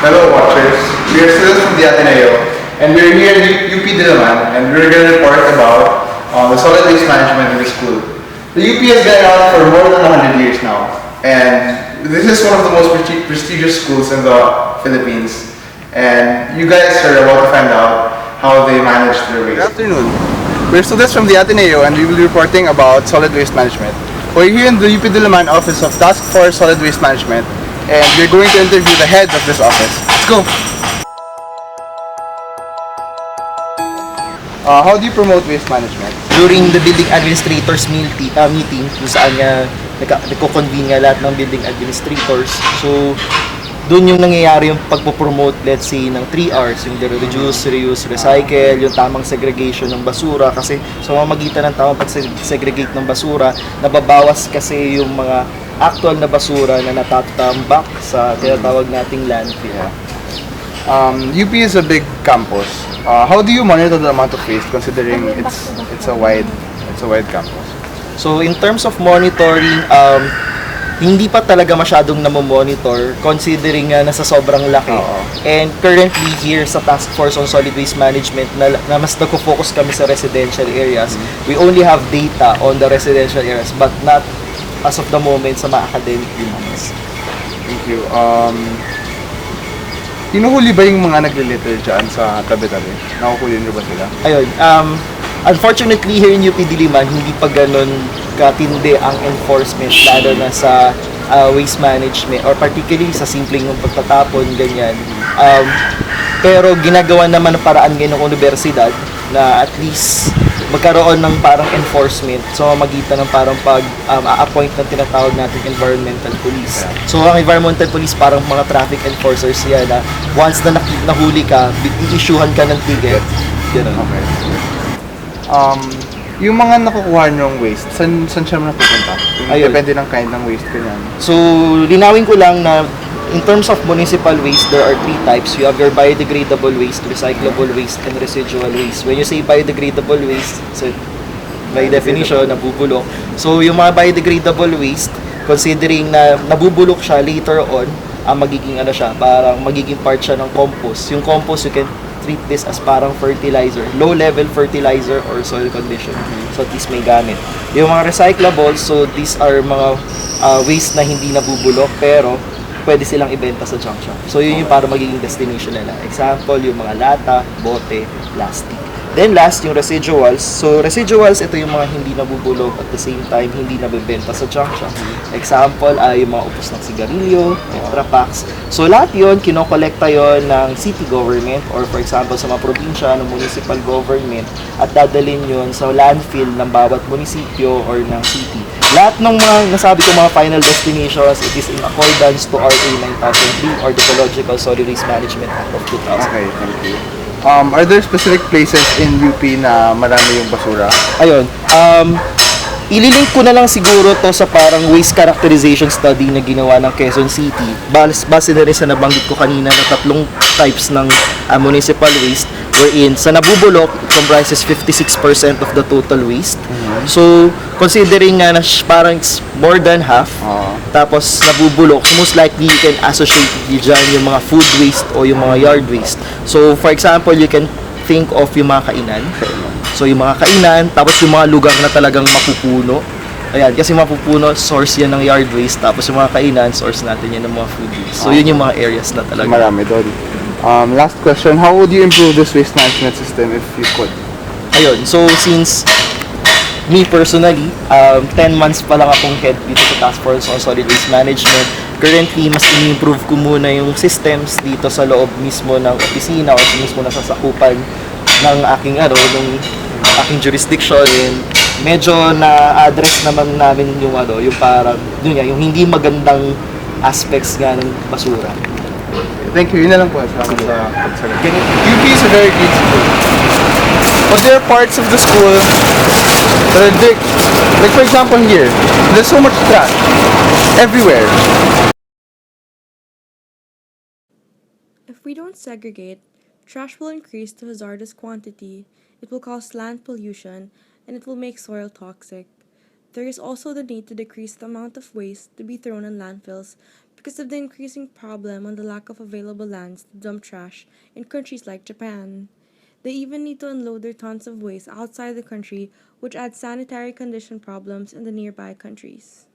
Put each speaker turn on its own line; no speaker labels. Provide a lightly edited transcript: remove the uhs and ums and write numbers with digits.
Hello watchers, we are students from the Ateneo and we are here at UP Diliman and we are going to report about the solid waste management in the school. The UP has been around for more than 100 years now and this is one of the most prestigious schools in the Philippines and you guys are about to find out how they manage their waste. Good afternoon. We're students from the Ateneo and we will be reporting about solid waste management. We're here in the UP Diliman office of Task Force Solid Waste Management and we're going to interview the head of this office. Let's go! How do you promote waste management?
During the building administrators meeting kung saan nga nagko-convene nga lahat ng building administrators. So doon yung nangyayari yung pagpo-promote, let's say, ng 3 Rs, yung reduce, reuse, recycle, yung tamang segregation ng basura kasi sa mamagitan ng tamang pag-segregate ng basura, nababawas kasi yung mga actual na basura na natatambak sa tinatawag nating landfill.
UP is a big campus. How do you monitor the amount of waste considering it's a wide campus?
So in terms of monitoring, hindi pa talaga masyadong namomonitor considering nasa sobrang laki. And currently here sa Task Force on Solid Waste Management na mas nagko-focus kami sa residential areas, we only have data on the residential areas but not as of the moment sa mga academic buildings.
Thank you. Hinuhuli ba yung mga naglilitter dyan sa tabi-tabi? Nakuhuli niyo ba sila?
Ayun, unfortunately here in UP Diliman, hindi pa ganun katindi ang enforcement lalo na sa waste management or particularly sa simpleng ng pagtatapon, ganyan. Pero ginagawa naman ng paraan ngayon ng universidad na at least magkaroon ng parang enforcement sa magitan ng parang pag-appoint ng tinatawag natin environmental police. So ang environmental police parang mga traffic enforcers yan na once na nahuli ka, i-issuehan ka ng ticket. Ganun.
Okay. Yung mga nakukuha nyong waste, saan siya napupunta? Depende ng kind ng waste kanyan.
So, linawin ko lang na in terms of municipal waste, there are 3 types. You have your biodegradable waste, recyclable waste, and residual waste. When you say biodegradable waste, so by definition, nabubulok. So, yung mga biodegradable waste, considering na nabubulok siya later on, magiging parang magiging part siya ng compost. Yung compost, you can treat this as parang fertilizer, low-level fertilizer or soil condition. So, at least may gamit. Yung mga recyclables, so these are mga waste na hindi nabubulok, pero pwede silang ibenta sa junk shop. So, yun yung para magiging destination nila. Example, yung mga lata, bote, plastic. Then last, yung residuals. So, residuals, ito yung mga hindi nabubulog at the same time, hindi nabibenta sa junk shop. Example, yung mga upos ng sigarilyo, extra packs. So, lahat yun, kinokolekta yun ng city government or for example, sa mga probinsya, ng municipal government at dadalhin yun sa landfill ng bawat munisipyo or ng city. Lahat ng mga nasabi ko mga final destinations, it is in accordance to RA 9003 or the Ecological Solid Waste Management Act of 2000.
Okay, thank you. Are there specific places in UP na marami yung basura?
Ayun. Ililink ko na lang siguro to sa parang waste characterization study na ginawa ng Quezon City. Base na rin sa nabanggit ko kanina na 3 types ng municipal waste wherein sa nabubulok, it comprises 56% of the total waste. So, considering na parang more than half, tapos nabubulok, most likely you can associate dyan yung mga food waste o yung mga yard waste. So, for example, you can think of yung mga kainan. So, yung mga kainan, tapos yung mga lugar na talagang mapupuno. Ayan, kasi mapupuno, source yan ng yard waste. Tapos yung mga kainan, source natin yan ng mga food waste. So, yun yung mga areas na talaga.
Marami doon. Last question, how would you improve this waste management system if you could?
Ayun, so since me personally, 10 months pa lang akong head dito sa Task Force on Solid Waste Management. Currently, mas ini-improve ko muna yung systems dito sa loob mismo ng opisina o mismo na sasakupan ng aking aking jurisdiction. And medyo na-address naman namin yung yung parang yung hindi magandang aspects nga ng basura.
Thank you. Yun na lang po. Salamat sa pagsagot. UP is a very great school. But there are parts of the school that are big. Like for example here, there's so much trash everywhere.
If we don't segregate, trash will increase to hazardous quantity, it will cause land pollution, and it will make soil toxic. There is also the need to decrease the amount of waste to be thrown in landfills because of the increasing problem on the lack of available lands to dump trash in countries like Japan. They even need to unload their tons of waste outside the country, which adds sanitary condition problems in the nearby countries.